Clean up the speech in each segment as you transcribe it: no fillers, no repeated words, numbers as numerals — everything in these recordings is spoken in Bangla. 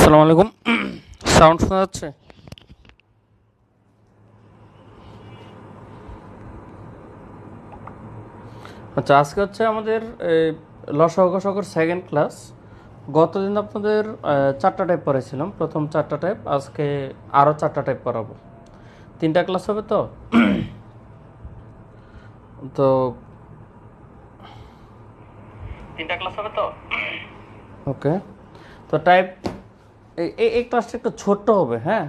আসসালামু আলাইকুম। সাউন্ড শোনা যাচ্ছে? আচ্ছা, আজকে হচ্ছে আমাদের লসাগু গসাগুর সেকেন্ড ক্লাস। গতদিন আপনাদের চারটা টাইপ পড়াইছিলাম, প্রথম চারটা টাইপ। আজকে আরও চারটা টাইপ পড়াবো। তিনটা ক্লাস হবে তো তো তিনটা ক্লাস হবে তো ওকে। তো টাইপ এই ক্লাসটা একটু ছোট্ট হবে, হ্যাঁ।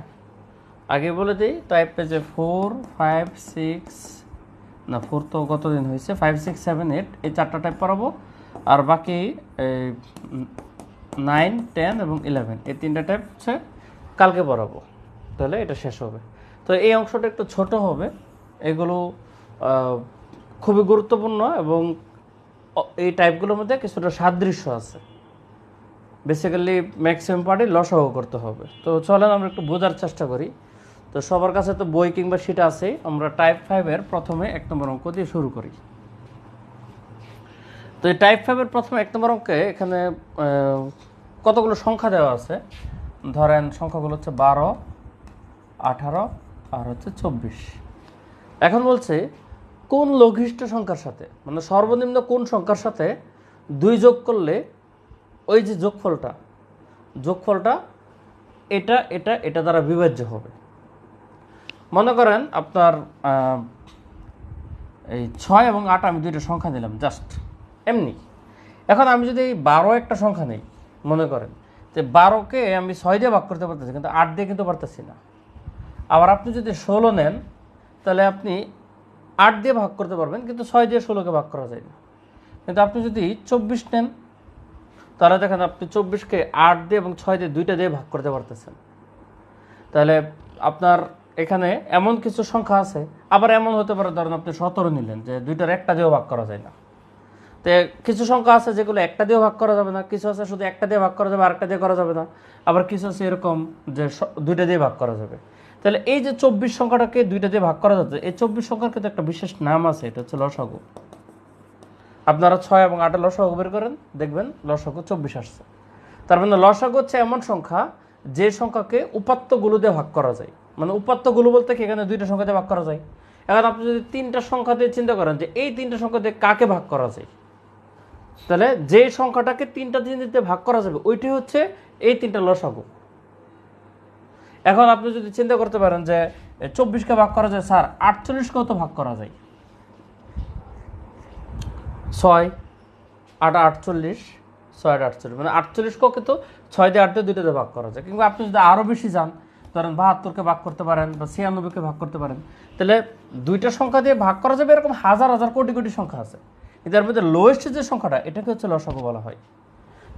আগে বলে দিই, টাইপ পেজে 4, 5, 6 না 4 তো কতদিন হয়েছে, 5, 6, 7, 8 এই চারটা টাইপ পড়াবো। আর বাকি 9, 10 এবং 11 এই তিনটা টাইপ হচ্ছে কালকে পড়াবো, তাহলে এটা শেষ হবে। তো এই অংশটা একটু ছোট হবে। এগুলো খুবই গুরুত্বপূর্ণ এবং এই টাইপগুলোর মধ্যে কিছুটা সাদৃশ্য আছে। বেসিক্যালি ম্যাক্সিমাম পার্টি লসাগু করতে হবে। তো চলেন আমরা একটু বোঝার চেষ্টা করি। তো সবার কাছে তো বই কিংবা শিট আছে। আমরা টাইপ 5-এর প্রথমে 1 নম্বর অঙ্ক দিয়ে শুরু করি। তো এই টাইপ 5-এর প্রথমে 1 নম্বর অঙ্কে এখানে কতগুলো সংখ্যা দেওয়া আছে। ধরেন সংখ্যাগুলো হচ্ছে 12, 18 আর হচ্ছে 24। এখন বলছে কোন লঘিষ্ঠ সংখ্যার সাথে, মানে সর্বনিম্ন কোন সংখ্যার সাথে 2 যোগ করলে ওই যে যোগফলটা এটা এটা এটা দ্বারা বিভাজ্য হবে। মনে করেন আপনার এই 6 এবং 8 আমি দুইটা সংখ্যা নিলাম জাস্ট এমনি। এখন আমি যদি 12 একটা সংখ্যা নেই, মনে করেন যে 12কে আমি 6 দিয়ে ভাগ করতে পারতেছি, কিন্তু 8 দিয়ে কিন্তু পারতেছি না। আবার আপনি যদি 16 নেন, তাহলে আপনি 8 দিয়ে ভাগ করতে পারবেন, কিন্তু 6 দিয়ে 16কে ভাগ করা যায় না। কিন্তু আপনি যদি 24 নেন, তাহলে দেখেন আপনি 24কে 8 দিয়ে এবং 6 দিয়ে দুইটা দিয়ে ভাগ করতে পারতেছেন। তাহলে আপনার এখানে এমন কিছু সংখ্যা আছে, আবার এমন হতে পারে ধরেন আপনি 17 নিলেন, যে দুইটার একটা দিয়েও ভাগ করা যায় না। তো কিছু সংখ্যা আছে যেগুলো একটা দিয়েও ভাগ করা যাবে না, কিছু আছে শুধু একটা দিয়ে ভাগ করা যাবে, আরেকটা দিয়ে করা যাবে না। আবার কিছু আছে এরকম যে দুইটা দিয়ে ভাগ করা যাবে। তাহলে এই যে 24 সংখ্যাটাকে দুইটা দিয়ে ভাগ করা যাচ্ছে, এই 24 সংখ্যার কিন্তু একটা বিশেষ নাম আছে, এটা হচ্ছে লসাগু। আপনারা 6 এবং 8 লসাগু বের করেন, দেখবেন লসাগু 24 আসছে। তার মানে লসাগু হচ্ছে এমন সংখ্যা যে সংখ্যাকে উপাত্তগুলো দিয়ে ভাগ করা যায়। মানে উপাত্তগুলো বলতে কি, এখানে দুইটা সংখ্যা দিয়ে ভাগ করা যায়। এখন আপনি যদি তিনটা সংখ্যা দিয়ে চিন্তা করেন যে এই তিনটা সংখ্যা দিয়ে কাকে ভাগ করা যায়, তাহলে যে সংখ্যাটাকে তিনটা জিনিস দিয়ে ভাগ করা যাবে ওইটি হচ্ছে এই তিনটা লসাগু। এখন আপনি যদি চিন্তা করতে পারেন যে 24কে ভাগ করা যায়, স্যার 48কেও তো ভাগ করা যায়। 6, 8, 48, 6, 8, 48, মানে 48কেও কিন্তু 6 দিয়ে 8 দিয়ে দুইটা দিয়ে ভাগ করা যায়। কিংবা আপনি যদি আরও বেশি যান, ধরেন 72কে ভাগ করতে পারেন বা 96কে ভাগ করতে পারেন, তাহলে দুইটা সংখ্যা দিয়ে ভাগ করা যাবে। এরকম হাজার হাজার কোটি কোটি সংখ্যা আছে, কিন্তু এর মধ্যে লোয়েস্ট যে সংখ্যাটা, এটাকে হচ্ছে লসাগু বলা হয়।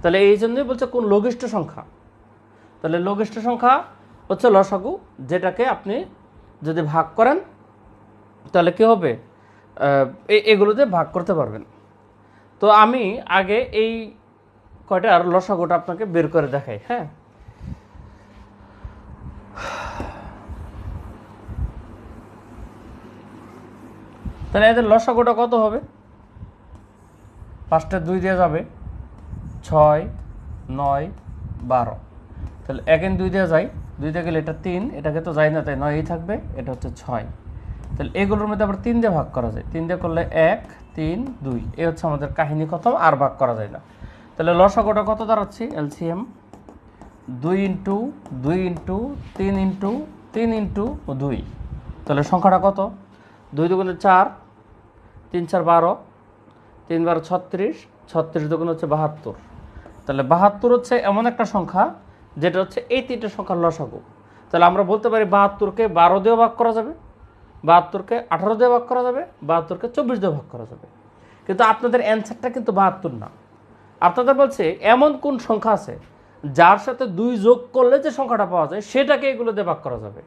তাহলে এই জন্যই বলছে কোন লঘিষ্ঠ সংখ্যা। তাহলে লঘিষ্ঠ সংখ্যা হচ্ছে লসাগু, যেটাকে আপনি যদি ভাগ করেন তাহলে কি হবে, এগুলোতে ভাগ করতে পারবেন। তো আমি আগে এই কয়টার লসাগুটা আপনাকে বের করে দেখাই, হ্যাঁ। তাহলে এদের লসাগুটা কত হবে? ফার্স্টে 2 দিয়ে যাবে, 6, 9, 12। তাহলে 1 2 দিয়ে যায়, 2 দিয়ে গেলে এটা 3, এটাকে তো যায় না, তাই 9 থাকবে, এটা হচ্ছে 6। তাহলে এগুলোর মধ্যে আবার 3 দিয়ে ভাগ করা যায়, 3 দিয়ে করলে 1, 3, 2। এই হচ্ছে আমাদের কাহিনী খতম, আর ভাগ করা যায় না। তাহলে লসাগুটা কত দাঁড়াচ্ছে? LCM 2 into 2 into 3 into 3 into 2। তাহলে সংখ্যাটা কত? 2 দুগুণে 4, 3 4 12, 3 12 36, 36 দুগুণ হচ্ছে 72। তাহলে 72 হচ্ছে এমন একটা সংখ্যা যেটা হচ্ছে এই তিনটে সংখ্যার লসাগু। তাহলে আমরা বলতে পারি 72কে 12 দিয়েও ভাগ করা যাবে, 72কে 18 দিয়ে ভাগ করা যাবে, 72কে 24 দিয়ে ভাগ করা যাবে। কিন্তু আপনাদের অ্যান্সারটা কিন্তু 72 না। আপনাদের বলছে এমন কোন সংখ্যা আছে যার সাথে 2 যোগ করলে যে সংখ্যাটা পাওয়া যায় সেটাকে এগুলো দিয়ে ভাগ করা যাবে।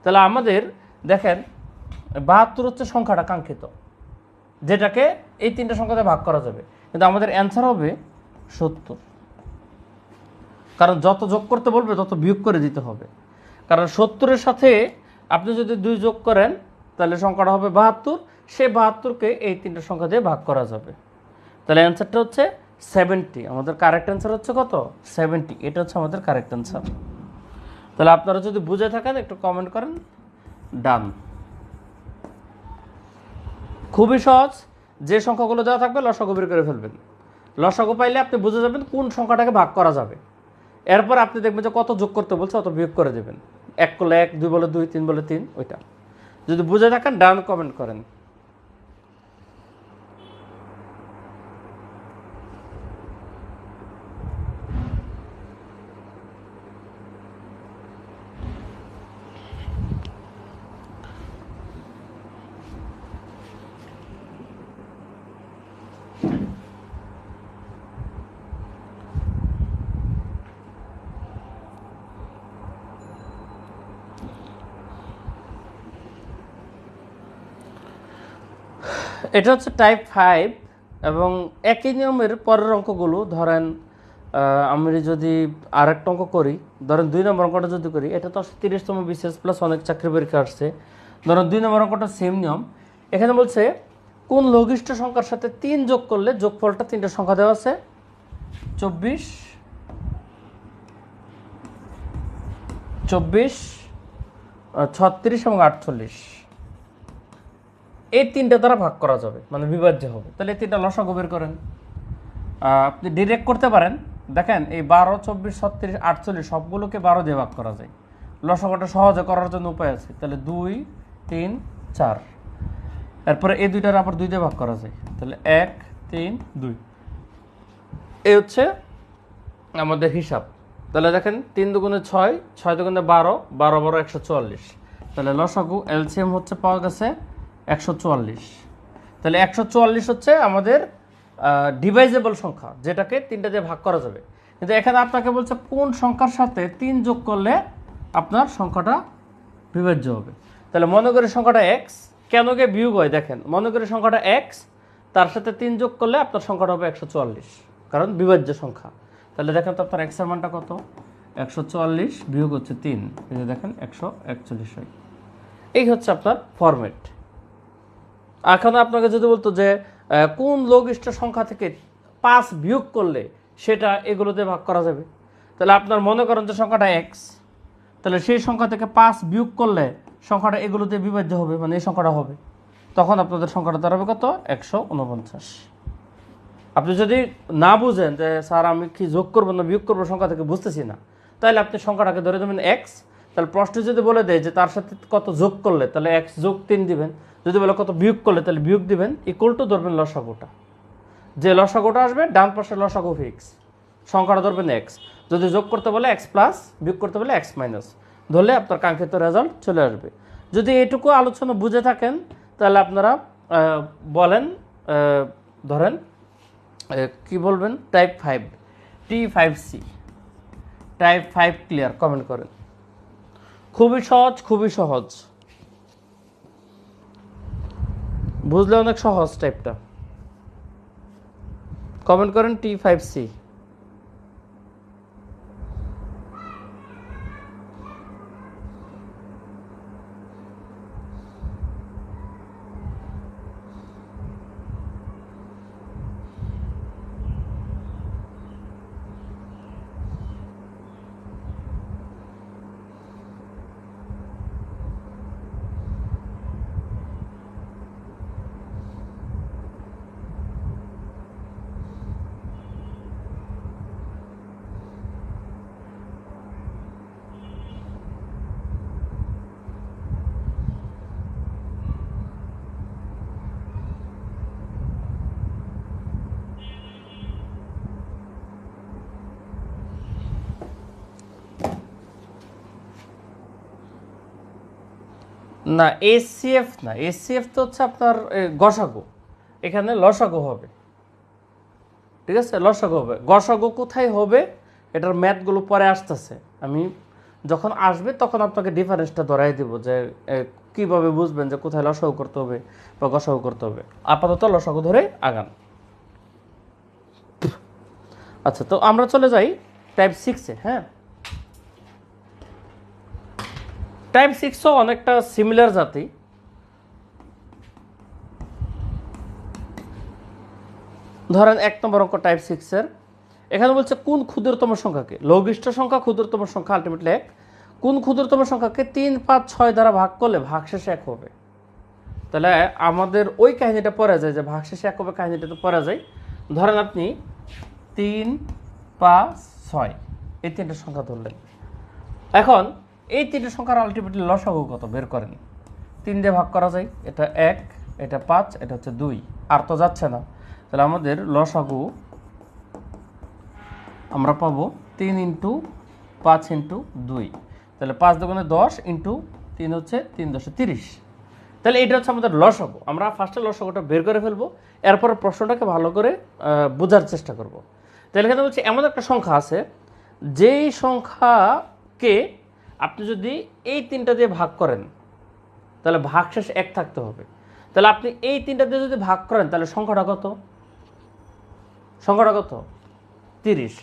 তাহলে আমাদের দেখেন 72 হচ্ছে সংখ্যাটা কাঙ্ক্ষিত, যেটাকে এই তিনটা সংখ্যাতে ভাগ করা যাবে। কিন্তু আমাদের অ্যান্সার হবে 70, কারণ যত যোগ করতে বলবে তত বিয়োগ করে দিতে হবে। কারণ 70-এর সাথে আপনি যদি 2 যোগ করেন তাহলে সংখ্যাটা হবে 72, সেই 72কে এই তিনটা সংখ্যা দিয়ে ভাগ করা যাবে। তাহলে অ্যান্সারটা হচ্ছে 70। আমাদের কারেক্ট অ্যান্সার হচ্ছে কত? 70। এটা হচ্ছে আমাদের কারেক্ট অ্যান্সার। তাহলে আপনারা যদি বুঝে থাকেন একটু কমেন্ট করেন, ডান। খুবই সহজ, যে সংখ্যাগুলো দেওয়া থাকবে লসাগু বের করে ফেলবেন। লসাগু পাইলে আপনি বুঝে যাবেন কোন সংখ্যাটাকে ভাগ করা যাবে। এরপর আপনি দেখবেন যে কত যোগ করতে বলছে অত বিয়োগ করে দেবেন। 1 করলে 1, 2 বলে 2, 3 বলে 3, ওইটা। যদি বুঝে থাকেন ডান কমেন্ট করেন। এটা হচ্ছে টাইপ 5 এবং একই নিয়মের পরের অঙ্কগুলো ধরেন আমি যদি আরেকটা অঙ্ক করি, ধরেন 2 নম্বর অঙ্কটা যদি করি, এটা তো 30তম বিসিএস প্লাস অনেক চাকরি পরীক্ষা আসছে। ধরেন 2 নম্বর অঙ্কটা সেম নিয়ম। এখানে বলছে কোন লঘিষ্ঠ সংখ্যার সাথে 3 যোগ করলে যোগফলটা 3টা সংখ্যা দেওয়া আছে 24, 36 এবং 48, এই 3টা দ্বারা ভাগ করা যাবে, মানে বিভাজ্য হবে। তাহলে এই 3টা লসাগু বের করেন। আপনি ডিরেক্ট করতে পারেন। দেখেন এই 12, 24, 36, 48 সবগুলোকে 12 দিয়ে ভাগ করা যায়। লসাগুটা সহজে করার জন্য উপায় আছে। তাহলে 2, 3, 4, এরপরে এই দুইটার আবার 2 দিয়ে ভাগ করা যায়। তাহলে 1, 3, 2, এই হচ্ছে আমাদের হিসাব। তাহলে দেখেন 3 দুগুণে 6, 6 দুগুণে 12, 12 12 144। তাহলে লসাগু এলসিএম হচ্ছে পাওয়া গেছে 144। তাহলে 144 হচ্ছে আমাদের ডিভাইজেবল সংখ্যা, যেটাকে 3টা দিয়ে ভাগ করা যাবে। কিন্তু এখানে আপনাকে বলছে কোন সংখ্যার সাথে 3 যোগ করলে আপনার সংখ্যাটা বিভাজ্য হবে। তাহলে মনে করি সংখ্যাটা এক্স, কেন গে বিয়োগ হয় দেখেন, মনে করি সংখ্যাটা এক্স, তার সাথে 3 যোগ করলে আপনার সংখ্যাটা হবে 144, কারণ বিভাজ্য সংখ্যা। তাহলে দেখেন তো আপনার এক্সের মানটা কত? 144 বিয়োগ হচ্ছে 3, এই যে দেখেন 141 হয়। এই হচ্ছে আপনার ফরম্যাট। এখন আপনাকে যদি বলতো যে কোন লঘিষ্ঠ সংখ্যা থেকে 5 বিয়োগ করলে সেটা এগুলোতে ভাগ করা যাবে, তাহলে আপনার মনে করেন যে সংখ্যাটা এক্স, তাহলে সেই সংখ্যা থেকে 5 বিয়োগ করলে সংখ্যাটা এগুলোতে বিভাজ্য হবে, মানে এই সংখ্যাটা হবে। তখন আপনাদের সংখ্যাটা দাঁড়াবে কত? 149। আপনি যদি না বুঝেন যে স্যার আমি কি যোগ করবো না বিয়োগ করবো সংখ্যা থেকে বুঝতেছি না, তাহলে আপনি সংখ্যাটাকে ধরে দেবেন এক্স। তাহলে প্রশ্ন যদি বলে দেয় যে তার সাথে কত যোগ করলে, তাহলে এক্স যোগ 3 দিবেন। যদি বলে কত বিয়োগ করলে, তাহলে বিয়োগ দিবেন। ইকুয়াল টু ধরবেন লসাগুটা, যে লসাগুটা আসবে ডান পাশে লসাগু ফিক্স, সংখ্যাটা ধরবেন এক্স। যদি যোগ করতে বলে এক্স প্লাস, বিয়োগ করতে বলে এক্স মাইনাস, ধরলে আপনার কাঙ্ক্ষিত রেজাল্ট চলে আসবে। যদি এইটুকু আলোচনা বুঝে থাকেন তাহলে আপনারা বলেন, ধরেন কি বলবেন? Type 5, T5C, type 5 clear comment করেন। খুবই সহজ, খুবই সহজ, বুঝলে অনেক সহজ টাইপটা। কমেন্ট করেন T5C। না এসসিএফ না, এসসিএফ তো হচ্ছে আপনার গসাগু, এখানে লসাগু হবে। ঠিক আছে, লসাগু হবে। গসাগু কোথায় হবে এটার ম্যাথগুলো পরে আসতেছে, আমি যখন আসবে তখন আপনাকে ডিফারেন্সটা ধরাই দিব যে কিভাবে বুঝবেন যে কোথায় লসাগু করতে হবে বা গসাগু করতে হবে। আপাতত লসাগু ধরে আগান। আচ্ছা, তো আমরা চলে যাই টাইপ 6-এ। হ্যাঁ, টাইপ 6ও অনেকটা সিমিলার জাতি। ধরেন 1 নম্বর অঙ্ক টাইপ 6 এর, এখানে বলছে কোন ক্ষুদ্রতম সংখ্যাকে, লঘিষ্ঠ সংখ্যা ক্ষুদ্রতম সংখ্যা আলটিমেটলি 1, কোন ক্ষুদ্রতম সংখ্যাকে 3, 5, 6 দ্বারা ভাগ করলে ভাগশেষ 1 হবে। তাহলে আমাদের ওই কাহিনীটা পড়া যায় যে ভাগশেষ 1 হবে, কাহিনীটা তো পড়া যায়। ধরেন আপনি 3, 5, 6 এই তিনটা সংখ্যা ধরলেন। এখন এই তিনটা সংখ্যার আলটিমেটলি লসাগু কত বের করেন। 3 দিয়ে ভাগ করা যায়, এটা 1, এটা 5, এটা হচ্ছে 2, আর তো যাচ্ছে না। তাহলে আমাদের লসাগু আমরা পাবো 3 ইন্টু 5 ইন্টু 2, তাহলে 5 দুগুণে 10 ইন্টু 3 হচ্ছে 3 10 30। তাহলে এটা হচ্ছে আমাদের লসাগু। আমরা ফার্স্টে লসাগুটা বের করে ফেলবো, এরপর প্রশ্নটাকে ভালো করে বোঝার চেষ্টা করব। তাহলে এখানে বলছি এমন একটা সংখ্যা আছে যেই সংখ্যাকে আপনি যদি এই তিনটা দিয়ে ভাগ করেন তাহলে ভাগশেষ 1 থাকতে হবে। তাহলে আপনি এই তিনটা দিয়ে যদি ভাগ করেন তাহলে সংখ্যাটা কত? সংখ্যাটা কত? 30।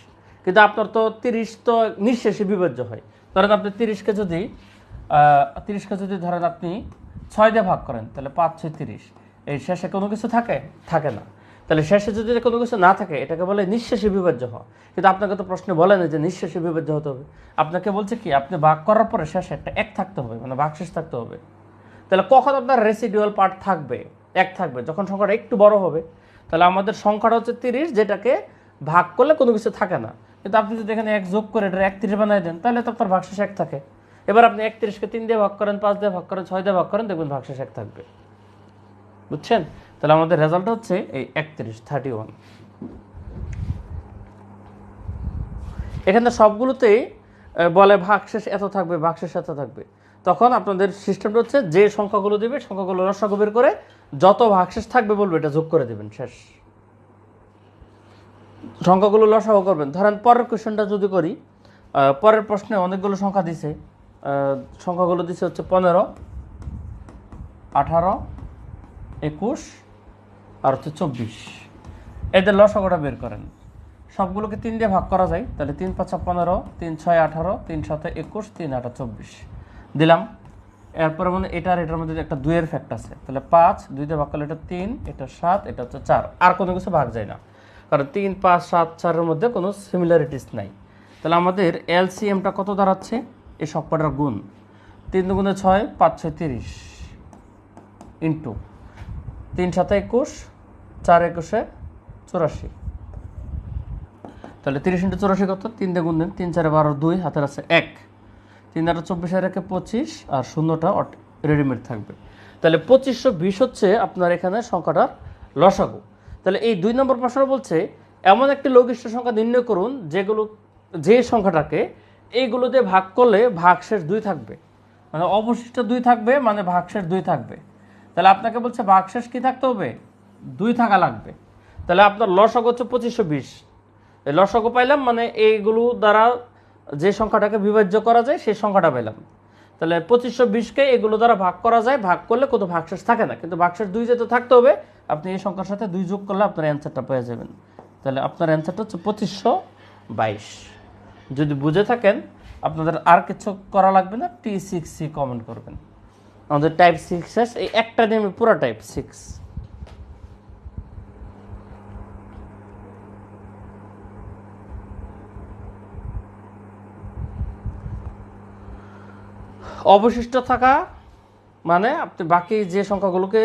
কিন্তু আপনার তো 30 তো নিঃশেষে বিভাজ্য হয়। ধরেন আপনি 30কে যদি ধরেন আপনি 6 দিয়ে ভাগ করেন তাহলে 5 6 30, এই শেষে কোনো কিছু থাকে? থাকে না। তাহলে শেষে যদি কোনো কিছু না থাকে এটাকে বলে নিঃশেষে বিভাজ্য হওয়া। কিন্তু আপনাকে তো প্রশ্নে বলে না যে নিঃশেষে বিভাজ্য হতে হবে, আপনাকে বলছে কি আপনি ভাগ করার পরে শেষে একটা 1 থাকতে হবে, মানে ভাগশেষ থাকতে হবে। তাহলে কখন আপনার রেসিডুয়াল পার্ট থাকবে? 1 থাকবে যখন সংখ্যাটা একটু বড় হবে। তাহলে আমাদের সংখ্যাটা হচ্ছে 30, যেটাকে ভাগ করলে কোনো কিছু থাকে না। কিন্তু আপনি যদি এখানে 1 যোগ করে এটা 31 বানাই দেন তাহলে তো আপনার ভাগশেষ 1 থাকে। এবার আপনি 31কে 3 দিয়ে ভাগ করেন, 5 দিয়ে ভাগ করেন, 6 দিয়ে ভাগ করেন, দেখবেন ভাগশেষ 1 থাকবে। বুঝছেন? তাহলে আমাদের রেজাল্ট হচ্ছে এই 31 এখানে সবগুলোতেই বলে ভাগশেষ এত থাকবে, ভাগশেষ এত থাকবে। তখন আপনাদের সিস্টেমটা হচ্ছে যে সংখ্যাগুলো দিবে সংখ্যাগুলো লসাগু বের করে যত ভাগশেষ থাকবে বলবে এটা যোগ করে দেবেন, শেষ। সংখ্যাগুলো লসাগু করবেন। ধরেন পরের কোয়েশ্চেনটা যদি করি, পরের প্রশ্নে অনেকগুলো সংখ্যা দিছে, সংখ্যাগুলো দিছে হচ্ছে 15, 18, 21 আর হচ্ছে 24। এদের লসাগুটা বের করেন। সবগুলোকে 3 দিয়ে ভাগ করা যায়, তাহলে 3 5 15, 3 6 18, 3 7 21, 3 8 24 দিলাম। এরপরে মানে এটার মধ্যে একটা 2 এর ফ্যাক্ট আছে, তাহলে 5 2 দিয়ে ভাগ করলে এটা 3, এটা 7, এটা হচ্ছে 4, আর কোনো কিছু ভাগ যায় না, কারণ 3 5 7 4 এর মধ্যে কোনো সিমিলারিটিস নাই। তাহলে আমাদের এলসিএমটা কত দাঁড়াচ্ছে? এই সবকটার গুণ, 3 দুগুণে 6, 5 6 30 ইন্টু 3 7 21, 4 21 84। তাহলে 30 ইন্টু 84 কত? 3 দিয়ে গুণ দেন, 3 4 12 2, হাতের আছে 1, 3 8 24 আর 1 25, আর শূন্যটা রেডিমেড থাকবে। তাহলে 2520 হচ্ছে আপনার এখানে সংখ্যাটার লসাগু। তাহলে এই 2 নম্বর প্রশ্ন বলছে এমন একটি লঘিষ্ঠ সংখ্যা নির্ণয় করুন যে সংখ্যাটাকে এইগুলো দিয়ে ভাগ করলে ভাগশেষ 2 থাকবে, মানে অবশিষ্ট 2 থাকবে, মানে ভাগশেষ 2 থাকবে। তাহলে আপনাকে বলছে ভাগশেষ কি থাকতে হবে? 2 থাকা লাগবে। তাহলে আপনার লসাগু হচ্ছে 2520। এই লসাগু পাইলাম, মানে এইগুলো দ্বারা যে সংখ্যাটাকে বিভাজ্য করা যায় সেই সংখ্যাটা পেলাম। তাহলে 2520কে এগুলো দ্বারা ভাগ করা যায়, ভাগ করলে কোনো ভাগশেষ থাকে না, কিন্তু ভাগশেষ 2 যেতে থাকতে হবে। আপনি এই সংখ্যার সাথে 2 যোগ করলে আপনার অ্যান্সারটা পেয়ে যাবেন। তাহলে আপনার অ্যান্সারটা হচ্ছে 2522। যদি বুঝে থাকেন আপনাদের আর কিছু করা লাগবে না, T6C কমেন্ট করবেন। আমাদের টাইপ 6 এই একটা নেমে পুরো টাইপ 6। অবশিষ্ট থাকা মানে আপনি বাকি যে সংখ্যাগুলোকে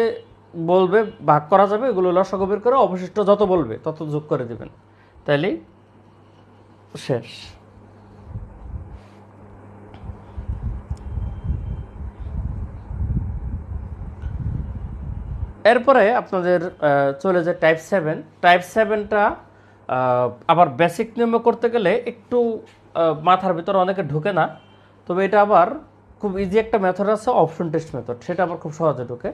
বলবে ভাগ করা যাবে এগুলো লসাগু বের করে অবশিষ্ট যত বলবে তত যোগ করে দেবেন, তাইলেই শেষ। এরপরে আপনাদের চলে যায় টাইপ 7। টাইপ 7টা আবার বেসিক নিয়মে করতে গেলে একটু মাথার ভিতরে অনেকে ঢুকে না, তবে এটা আবার খুব ইজি একটা মেথড আছে, অপশন টেস্ট মেথড, সেটা আবার খুব সহজে ঢুকে।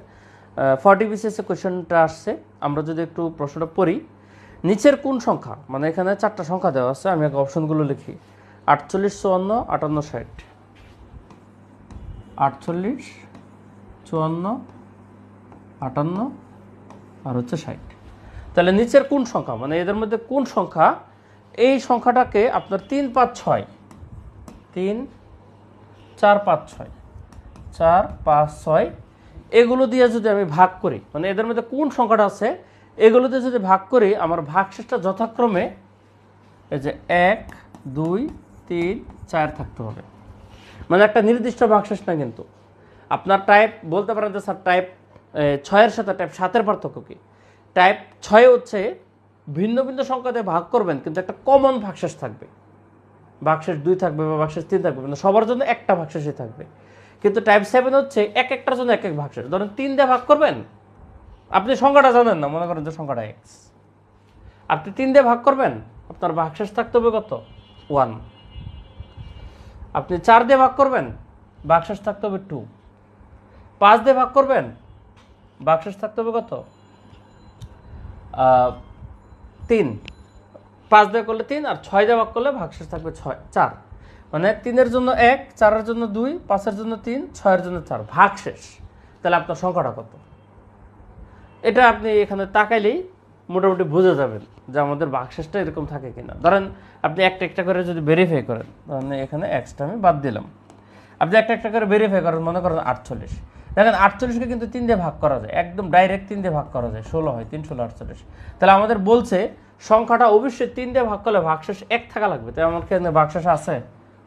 40 বিসিএসে কোয়েশ্চেনটা আসছে, আমরা যদি একটু প্রশ্নটা পড়ি। নিচের কোন সংখ্যা, মানে এখানে 4টা সংখ্যা দেওয়া আছে, আমি আগে অপশনগুলো লিখি। 48 54 58 60, 48 54 58 আর হচ্ছে 60। তাহলে নিচের কোন সংখ্যা, মানে এদের মধ্যে কোন সংখ্যা এই সংখ্যাটাকে আপনার 3 5 6 3 4 5 6 4 5 6 এগুলো দিয়ে যদি আমি ভাগ করি, মানে এদের মধ্যে কোন সংখ্যাটা আছে এগুলোতে যদি ভাগ করি আমার ভাগশেষটা যথাক্রমে এই যে 1 2 3 4 থাকতে হবে, মানে একটা নির্দিষ্ট ভাগশেষ না। কিন্তু আপনার টাইপ বলতে পারেন যে স্যার টাইপ 6-এর সাথে টাইপ 7-এর পার্থক্য কি? টাইপ 6 হচ্ছে ভিন্ন ভিন্ন সংখ্যা দিয়ে ভাগ করবেন কিন্তু একটা কমন ভাগশেষ থাকবে, ভাগশেষ 2 থাকবে বা ভাগশেষ 3 থাকবে, কিন্তু সবার জন্য একটা ভাগশেষই থাকবে। কিন্তু টাইপ 7 হচ্ছে এক একটার জন্য এক এক ভাগশেষ। ধরেন 3 দিয়ে ভাগ করবেন, আপনি সংখ্যাটা জানেন না, মনে করেন যে সংখ্যাটা x, আপনি 3 দিয়ে ভাগ করবেন, আপনার ভাগশেষ থাকতে হবে কত? 1। আপনি 4 দিয়ে ভাগ করবেন, ভাগশেষ থাকতে হবে 2। 5 দিয়ে ভাগ করবেন, ভাগশেষ থাকতে হবে কত? 3। 5 দিয়ে করলে 3, আর 6 দিয়ে ভাগ করলে ভাগশেষ থাকবে 4। মানে 3-এর জন্য 1, 4-এর জন্য 2, 5-এর জন্য 3, 6-এর জন্য 4 ভাগশেষ। তাহলে আপনার সংখ্যাটা কত? এটা আপনি এখানে তাকাইলেই মোটামুটি বুঝে যাবেন যে আমাদের ভাগশেষটা এরকম থাকে কিনা। ধরেন আপনি একটা একটা করে যদি ভেরিফাই করেন, ধরেন এখানে এক্সটা আমি বাদ দিলাম, আপনি একটা একটা করে ভেরিফাই করেন, মনে করেন 48। দেখেন 48কে কিন্তু 3 দিয়ে ভাগ করা যায়, একদম ডাইরেক্ট 3 দিয়ে ভাগ করা যায়, 16 হয়, 3 16 48। তাহলে আমাদের বলছে সংখ্যাটা অবশ্যই 3 দিয়ে ভাগ করলে ভাগশেষ 1 থাকা লাগবে। তাই আমার এখানে ভাগশেষ আছে,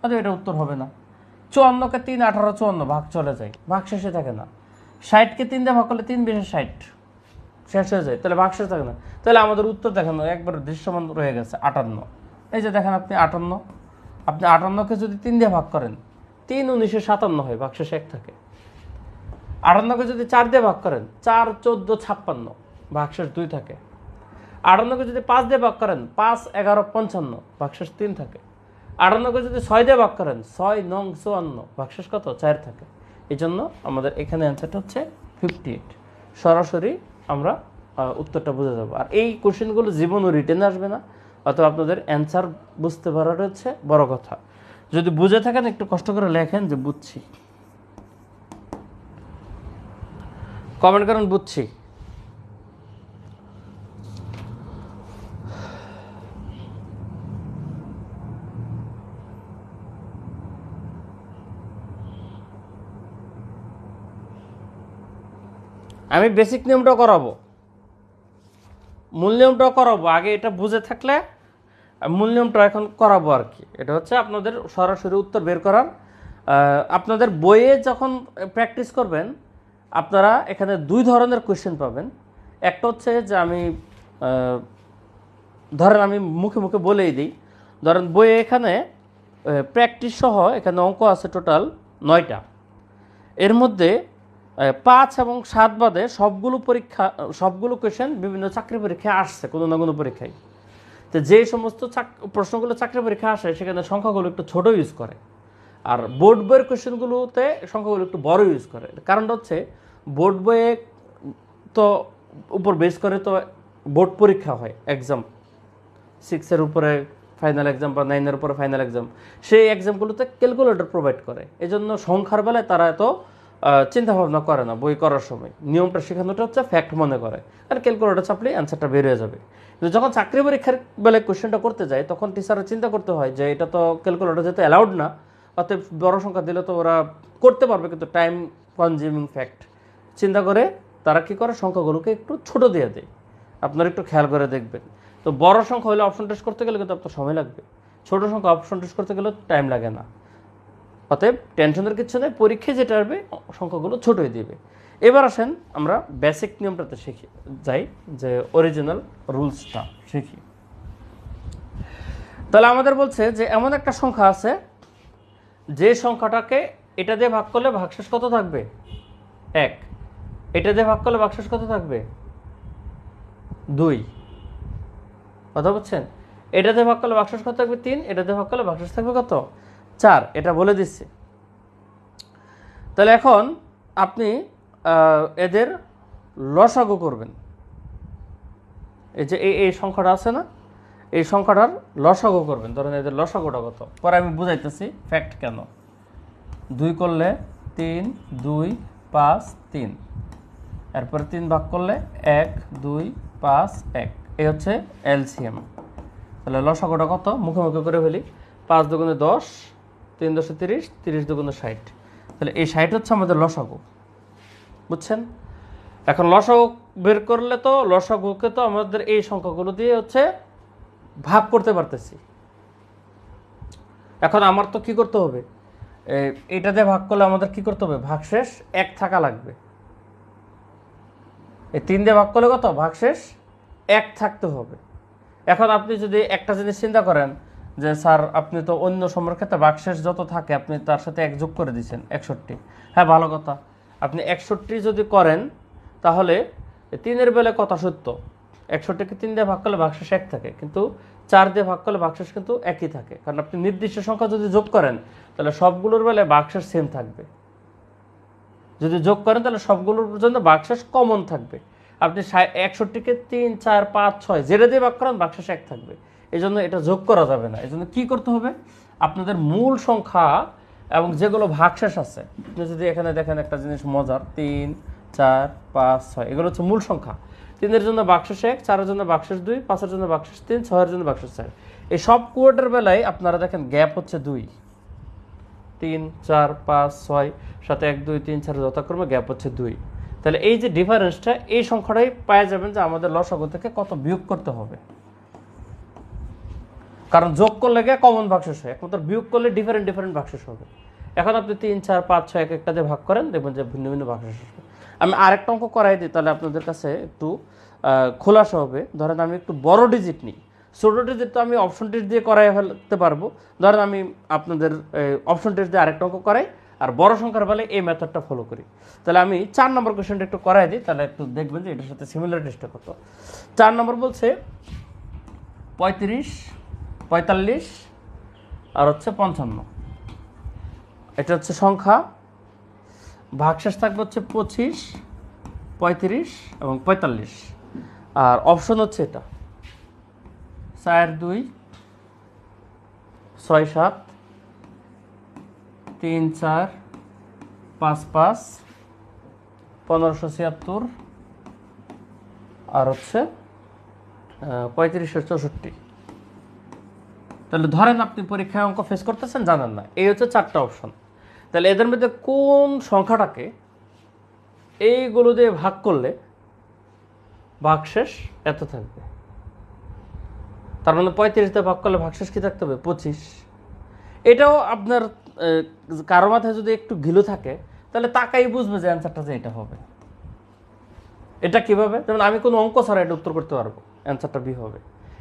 অথবা এটা উত্তর হবে না। 54কে 3 18 54 ভাগ চলে যায়, ভাগশেষে থাকে না। 60কে 3 দিয়ে ভাগ করলে 3 20 60 শেষ হয়ে যায়, তাহলে ভাগশেষ থাকে না। তাহলে আমাদের উত্তর দেখেন একবার দৃশ্যমান রয়ে গেছে 58। এই যে দেখেন আপনি 58, আপনি 58কে যদি 3 দিয়ে ভাগ করেন, 3 19 57 হয়, ভাগশেষ 1 থাকে। 58কে যদি 4 দিয়ে ভাগ করেন, 4 14 56 ভাগশেষ 2 থাকে। 58কে যদি 5 দিয়ে ভাগ করেন, 5 11 55 ভাগশেষ 3 থাকে। 58কে যদি 6 দিয়ে ভাগ করেন, 6 9 54 ভাগশেষ কত? 4 থাকে। এই জন্য আমাদের এখানে অ্যান্সারটা হচ্ছে 58। সরাসরি আমরা উত্তরটা বুঝে যাবো। আর এই কোশ্চেনগুলো জীবনও রিটেনে আসবে না, অথবা আপনাদের অ্যান্সার বুঝতে পারার হচ্ছে বড় কথা। যদি বুঝে থাকেন একটু কষ্ট করে লেখেন যে বুঝছি, কমেন্ট করেন বুঝছি। আমি বেসিক নিয়মটাও করাবো, মূল নিয়মটাও করাবো। আগে এটা বুঝে থাকলে মূল নিয়মটা এখন করাবো আর কি। এটা হচ্ছে আপনাদের সরাসরি উত্তর বের করার। আপনাদের বইয়ে যখন প্র্যাকটিস করবেন, আপনারা এখানে 2 ধরনের কোয়েশ্চেন পাবেন। একটা হচ্ছে যে আমি ধরেন আমি মুখে মুখে বলেই দিই। ধরেন বইয়ে এখানে প্র্যাকটিস সহ এখানে অঙ্ক আছে টোটাল 9টা। এর মধ্যে 5 এবং 7 বাদে সবগুলো কোয়েশ্চেন বিভিন্ন চাকরি পরীক্ষায় আসছে কোনো না কোনো পরীক্ষায়। তো যে সমস্ত প্রশ্নগুলো চাকরি পরীক্ষা আসে সেখানে সংখ্যাগুলো একটু ছোট ইউজ করে, আর বোর্ড বইয়ের কোয়েশ্চেনগুলোতে সংখ্যাগুলো একটু বড় ইউজ করে। কারণটা হচ্ছে বোর্ড বইয়ে তো উপর বেস করে তো বোর্ড পরীক্ষা হয়, এক্সাম 6-এর উপরে ফাইনাল এক্সাম বা 9-এর উপরে ফাইনাল এক্সাম, সেই এক্সামগুলোতে ক্যালকুলেটর প্রোভাইড করে। এই জন্য সংখ্যার বেলায় তারা এত চিন্তা ভাবনা করে না বই করার সময়। নিয়মটা শেখানোটা হচ্ছে ফ্যাক্ট মনে করে, আর ক্যালকুলেটর চাপলে অ্যান্সারটা বের হয়ে যাবে। কিন্তু যখন চাকরি পরীক্ষার বেলায় কোয়েশ্চেনটা করতে যায়, তখন টিচাররা চিন্তা করতে হয় যে এটা তো ক্যালকুলেটর যেহেতু অ্যালাউড না, অতএব বড় সংখ্যা দিলে তো ওরা করতে পারবে, কিন্তু টাইম কনজিউমিং ফ্যাক্ট চিন্তা করে তারা কী করে, সংখ্যাগুলোকে একটু ছোট দিয়ে দেয়। আপনারা একটু খেয়াল করে দেখবেন। তো বড় সংখ্যা হলে অপশন টেস্ট করতে গেলে কিন্তু আপনার সময় লাগবে, ছোটো সংখ্যা অপশন টেস্ট করতে গেলেও টাইম লাগে না। অতএব টেনশনের কিছু নেই, পরীক্ষায় যেটা আসবে সংখ্যাগুলো ছোটোই দিবে। এবার আসেন আমরা বেসিক নিয়মটাতে শিখি যাই, যে অরিজিনাল রুলসটা শিখি। তাহলে আমাদের বলছে যে এমন একটা সংখ্যা আছে যে সংখ্যাটাকে এটা দিয়ে ভাগ করলে ভাগশেষ কত থাকবে? 1। এটা দিয়ে ভাগ করলে ভাগশেষ কত থাকবে? 2। কথা বলছেন? এটা দিয়ে ভাগ করলে ভাগশেষ কত থাকবে? 3। এটা দিয়ে ভাগ করলে ভাগশেষ থাকবে কত? 4। এটা বলে দিচ্ছি। তাহলে এখন আপনি এদের লসাগু করবেন। এই যে এই সংখ্যাটা আছে না, এই সংখ্যাটার লসাগু করবেন। ধরেন এদের লসাগুটা কত, পরে আমি বুঝাইতেছি ফ্যাক্ট কেন। 2 করলে 3, 2 5 3, এরপরে 3 ভাগ করলে 1 2 5 1, এই হচ্ছে এলসিএম। তাহলে লসাগুটা কত মুখে মুখে করে ফেলি। 5 দুগুণে 10, 3 10 30, 30 দুগুণে 60। তাহলে এই 60 হচ্ছে আমাদের লসাগু, বুঝছেন? এখন লসাগু বের করলে তো লসাগুকে তো আমাদের এই সংখ্যাগুলো দিয়ে হচ্ছে ভাগ করতে পারতেছি। এখন আমার তো কি করতে হবে, এটা দিয়ে ভাগ করলে আমাদের কি করতে হবে, ভাগশেষ 1 থাকা লাগবে। এই 3 দিয়ে ভাগ করলে কত, ভাগশেষ 1 থাকতে হবে। এখন আপনি যদি একটা জিনিস চিন্তা করেন যে স্যার আপনি তো অন্য সময়ের ক্ষেত্রে ভাগশেষ যত থাকে আপনি তার সাথে 1 যোগ করে দিচ্ছেন 61। হ্যাঁ, ভালো কথা। আপনি 61 যদি করেন তাহলে 3-এর বেলায় কথা সত্য, 61কে 3 দিয়ে ভাগ করলে ভাগশেষ 1 থাকে, কিন্তু 4 দিয়ে ভাগ করলে ভাগশেষ কিন্তু একই থাকে। কারণ আপনি নির্দিষ্ট সংখ্যা যদি যোগ করেন তাহলে সবগুলোর বেলায় ভাগশেষ সেম থাকবে। যদি যোগ করেন তাহলে সবগুলোর জন্য ভাগশেষ কমন থাকবে। আপনি 61কে 3, 4, 5, 6 যেটা দিয়ে ভাগ করেন ভাগশেষ 1 থাকবে। এই জন্য এটা যোগ করা যাবে না। এই জন্য কী করতে হবে, আপনাদের মূল সংখ্যা এবং যেগুলো ভাগশেষ আছে, আপনি যদি এখানে দেখেন একটা জিনিস মজার, 3, 4, 5, 6 এগুলো হচ্ছে মূল সংখ্যা। 3-এর জন্য ভাগশেষ 1, 4-এর জন্য ভাগশেষ 2, 5-এর জন্য ভাগশেষ 3, 6-এর জন্য ভাগশেষ 4। এই সব কোয়ার্টের বেলায় আপনারা দেখেন গ্যাপ হচ্ছে 2, 3, 4, 5, 6, সাথে 1, 2, 3, 4 যথাক্রমে গ্যাপ হচ্ছে 2। তাহলে এই যে ডিফারেন্সটা, এই সংখ্যাটাই পাওয়া যাবেন যে আমাদের লসাগু থেকে কত বিয়োগ করতে হবে। কারণ যোগ করলে গিয়ে কমন ভাগশেষ হয়, একমাত্র বিয়োগ করলে ডিফারেন্ট ডিফারেন্ট ভাগশেষ হবে। এখন আপনি 3, 4, 5, 6 এক একটা দিয়ে ভাগ করেন, দেখবেন যে ভিন্ন ভিন্ন ভাগশেষ হবে। আমি আরেকটা অঙ্ক করাই দিই, তাহলে আপনাদের কাছে একটু খোলাসা হবে। ধরেন আমি একটু বড় ডিজিট নিই, ছোট ডিজিট তো আমি অপশন টেস্ট দিয়ে করাই ফেলতে পারবো। ধরেন আমি আপনাদের অপশন টেস্ট দিয়ে আরেকটা অঙ্ক করাই, আর বড় সংখ্যার বেলায় এই মেথডটা ফলো করি। তাহলে আমি 4 নম্বর কোয়েশ্চেনটা একটু করাই দিই, তাহলে একটু দেখবেন যে এটার সাথে সিমিলারিটিসটা কত। 4 নম্বর বলছে 35, 45 আর হচ্ছে 55। এটা হচ্ছে সংখ্যা, ভাগশেষ থাকবে হচ্ছে 25, 35 এবং 45। আর অপশন হচ্ছে এটা 4, 2, 6, 7, 3, 4, 5, 5, 1576 আর হচ্ছে 3564। তাহলে ধরেন আপনি পরীক্ষায় অঙ্ক ফেস করতেছেন, জানেন না, এই হচ্ছে 4টা অপশন। তাহলে এদের মধ্যে কোন সংখ্যাটাকে এইগুলো দিয়ে ভাগ করলে ভাগশেষ এত থাকবে। তার মানে 35 দিয়ে ভাগ করলে ভাগশেষ কি থাকতে হবে, 25। এটাও আপনার কারো মাথায় যদি একটু ঘিলু থাকে তাহলে তাকাই বুঝবে যে অ্যান্সারটা যে এটা হবে। এটা কিভাবে, যেমন আমি কোনো অঙ্ক ছাড়া এটা উত্তর করতে পারবো, অ্যান্সারটা বি হবে।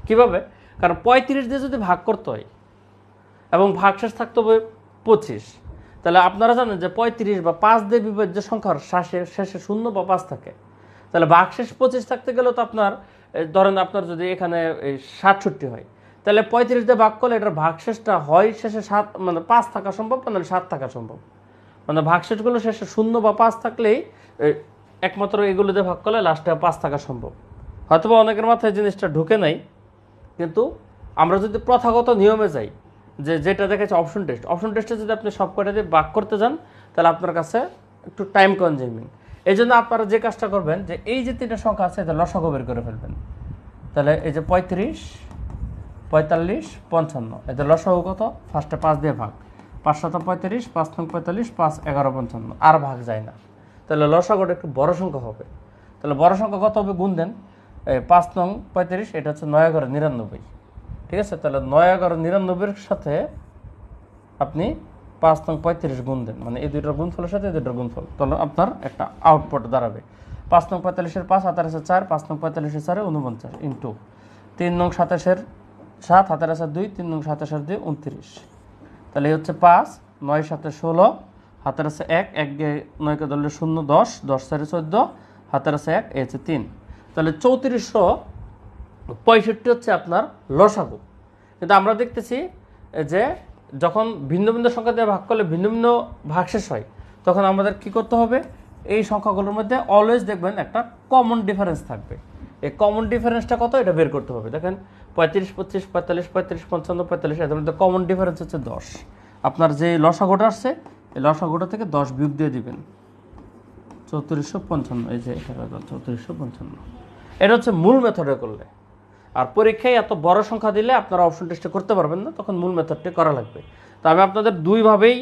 কিভাবে, কারণ 35 দিয়ে যদি ভাগ করতে হয় এবং ভাগশেষ থাকতে হবে 25, তাহলে আপনারা জানেন যে 35 বা 5 দিয়ে বিভাজ্য সংখ্যার শেষে 0 বা 5 থাকে। তাহলে ভাগশেষ 25 থাকতে গেলেও তো আপনার ধরেন আপনার যদি এখানে 67 হয়, তাহলে 35 দিয়ে ভাগ করলে এটার ভাগশেষটা হয় শেষে 7 মানে 5 থাকা সম্ভব, মানে 7 থাকা সম্ভব। মানে ভাগশেষগুলো শেষে 0 বা 5 থাকলেই একমাত্র এগুলো দিয়ে ভাগ করলে লাস্টে 5 থাকা সম্ভব। হয়তোবা অনেকের মাথায় জিনিসটা ঢুকে নাই, কিন্তু আমরা যদি প্রথাগত নিয়মে যাই, যেটা দেখেছে অপশন টেস্টে যদি আপনি সব কটা দিয়ে ভাগ করতে যান তাহলে আপনার কাছে একটু টাইম কনজিউমিং। এই জন্য আপনারা যে কাজটা করবেন যে এই যে 3টা সংখ্যা আছে এটা লসাগু বের করে ফেলবেন। তাহলে এই যে 35, 45, 55 এদের লসাগু কত, ফার্স্টে 5 দিয়ে ভাগ, 5 7 35, 5 9 45, 5 11 55, আর ভাগ যায় না। তাহলে লসাগুটা একটু বড় সংখ্যা হবে। তাহলে বড় সংখ্যা কত হবে গুণ দেন, 5 9 35, এটা হচ্ছে 9 11 99। ঠিক আছে, তাহলে 9 11 99-এর সাথে আপনি 5 9 35 গুণ দেন, মানে এই দুইটার গুণফলের সাথে এই দুইটার গুণফল, তাহলে আপনার একটা আউটপুট দাঁড়াবে 5 9 45-এর 5 হাতের আছে 4, 5 9 45-এর 4 49 ইন্টু 3 9 27-এর 7 হাতের আছে 2, 3 9 27-এর 2 29। তাহলে এই হচ্ছে 5 9 7 16 হাতের আছে 1, 1 দিয়ে 9কে ধরলে 0 10, 10 4 14 হাতের আছে 1, এই হচ্ছে 3। তাহলে 3465 হচ্ছে আপনার লসাগু। কিন্তু আমরা দেখতেছি যে যখন ভিন্ন ভিন্ন সংখ্যা দিয়ে ভাগ করলে ভিন্ন ভিন্ন ভাগশেষ হয়, তখন আমাদের কি করতে হবে, এই সংখ্যাগুলোর মধ্যে অলওয়েজ দেখবেন একটা কমন ডিফারেন্স থাকবে। এই কমন ডিফারেন্সটা কত এটা বের করতে হবে। দেখেন 35 25 45 35 55 45, এদের মধ্যে কমন ডিফারেন্স হচ্ছে 10। আপনার যে লসাগুটা আসছে এই লসাগুটা থেকে 10 বিয়োগ দিয়ে দিবেন, 3455। এই যে এটা 3455, এটা হচ্ছে মূল মেথডে করলে। আর পরীক্ষায় এত বড় সংখ্যা দিলে আপনারা অপশন টেস্টে করতে পারবেন না, তখন মূল মেথডটি করা লাগবে। তো আমি আপনাদের দুইভাবেই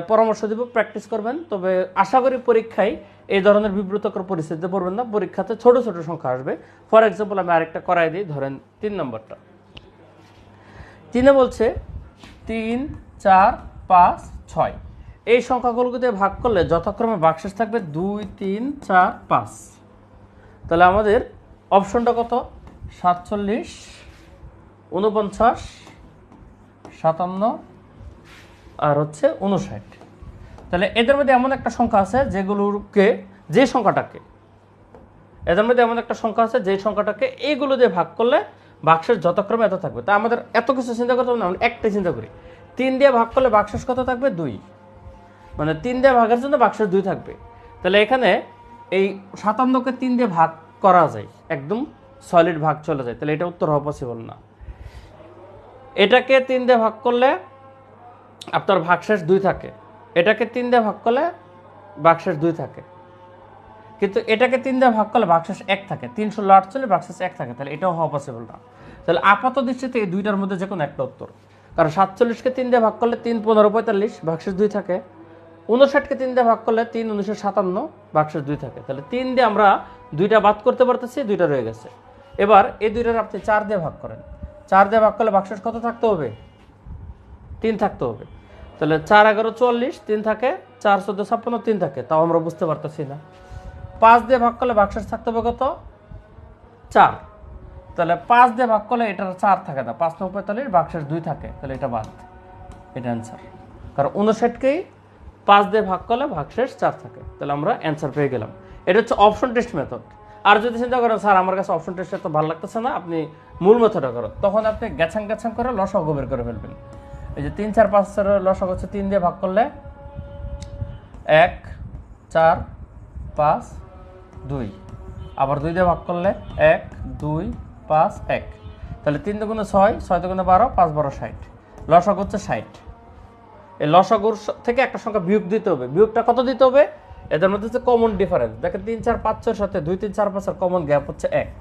পরামর্শ দেব, প্র্যাকটিস করবেন। তবে আশা করি পরীক্ষায় এই ধরনের বিব্রতকর পরিস্থিতিতে পড়বেন না, পরীক্ষাতে ছোট ছোট সংখ্যা আসবে। ফর এক্সাম্পল আমি আরেকটা করাই দিই, ধরেন 3 নম্বরটা। 3-এ বলছে 3, 4, 5, 6। এই সংখ্যাগুলোকে ভাগ করলে যথাক্রমে ভাগশেষ থাকবে 2, 3, 4, 5। তাহলে আমাদের অপশনটা কত? 47, 49, 57 আর হচ্ছে 59। তাহলে এদের মধ্যে এমন একটা সংখ্যা আছে যেগুলোকে, যে সংখ্যাটাকে, এদের মধ্যে এমন একটা সংখ্যা আছে যে সংখ্যাটাকে এইগুলো দিয়ে ভাগ করলে ভাগশেষ যথাক্রমে এত থাকবে। তা আমাদের এত কিছু চিন্তা করতে হবে না, আমরা একটাই চিন্তা করি, 3 দিয়ে ভাগ করলে ভাগশেষ কত থাকবে? 2। মানে 3 দিয়ে ভাগের জন্য ভাগশেষ 2 থাকবে। তাহলে এখানে এই 57কে 3 দিয়ে ভাগ করা যায়, একদম সলিড ভাগ চলে যায়, তাহলে এটা উত্তর হওয়া পসিবল না। এটাকে 3 দিয়ে ভাগ করলে আপনার ভাগশেষ 2 থাকে, এটাকে 3 দিয়ে ভাগ করলে ভাগশেষ 2 থাকে, কিন্তু এটাকে 3 দিয়ে ভাগ করলে ভাগশেষ 1 থাকে। 3 × 16 48, ভাগশেষ 1 থাকে, তাহলে এটাও হওয়া পসিবল না। তাহলে আপাত দৃষ্টিতে এই দুইটার মধ্যে যে কোনো একটা উত্তর, কারণ 47কে 3 দিয়ে ভাগ করলে 3 × 15 = 45, ভাগশেষ 2 থাকে। 59কে 3 দিয়ে ভাগ করলে 3 × 19 = 57, ভাগশেষ 2 থাকে। তাহলে 3 দিয়ে আমরা 2টা বাদ করতে পারতেছি, 2টা রয়ে গেছে। এবার এই 2টার আপনি 4 দিয়ে ভাগ করেন, 4 দিয়ে ভাগ করলে ভাগশেষ কত থাকতে হবে? 3 থাকতে হবে। তাহলে 4 × 11 = 44, 3 থাকে, 4 × 14 = 56, 3 থাকে, তাও আমরা বুঝতে পারতেছি না। 5 দিয়ে ভাগ করলে ভাগশেষ থাকতে হবে কত? 4। তাহলে 5 দিয়ে ভাগ করলে এটার 4 থাকে না, 5 × 9 = 45, ভাগশেষ 2 থাকে, তাহলে এটা বাদ, এটা অ্যান্সার। কারণ 59কেই 5 দিয়ে ভাগ করলে ভাগশেষ 4 থাকে, তাহলে আমরা অ্যান্সার পেয়ে গেলাম। এটা হচ্ছে অপশন টেস্ট মেথড। আর যদি চিন্তা করেন স্যার আমার কাছে অপশন টেস্ট এত ভালো লাগতেছে না, আপনি মূল মেথডটা করো, তখন আপনি গ্যাছাং করে লসাগু বের করে ফেলবেন। এই যে 3, 4, 5 এর লসাগু হচ্ছে 3 দিয়ে ভাগ করলে 1, 4, 5, 2, আবার 2 দিয়ে ভাগ করলে 1, 2, 5, 1। তাহলে 3 × 6, 6 × 12, 5 × 12 = 60। লসাগু হচ্ছে 60। এই লসাগুর থেকে একটা সংখ্যা বিয়োগ দিতে হবে। বিয়োগটা কত দিতে হবে? এদের মধ্যে হচ্ছে কমন ডিফারেন্স। দেখেন 3, 4, 5 এর সাথে 2, 3, 4, 5 এর কমন গ্যাপ হচ্ছে 1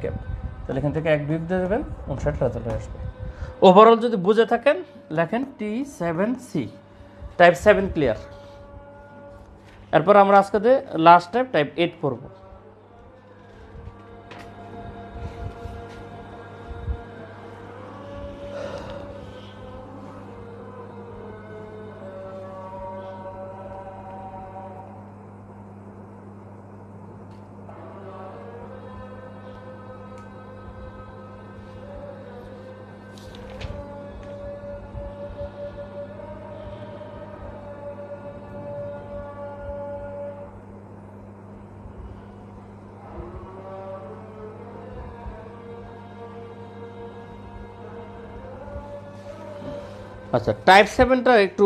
গ্যাপ। তাহলে এখান থেকে 1 বিয়োগ দিয়ে দেবেন, 59 রেজাল্ট আসবে। ওভারঅল যদি বুঝে থাকেন লেখেন T7C, টাইপ 7 ক্লিয়ার। এরপর আমরা আজকে লাস্ট টাইপ 8 পড়ব। আচ্ছা, টাইপ 7টা একটু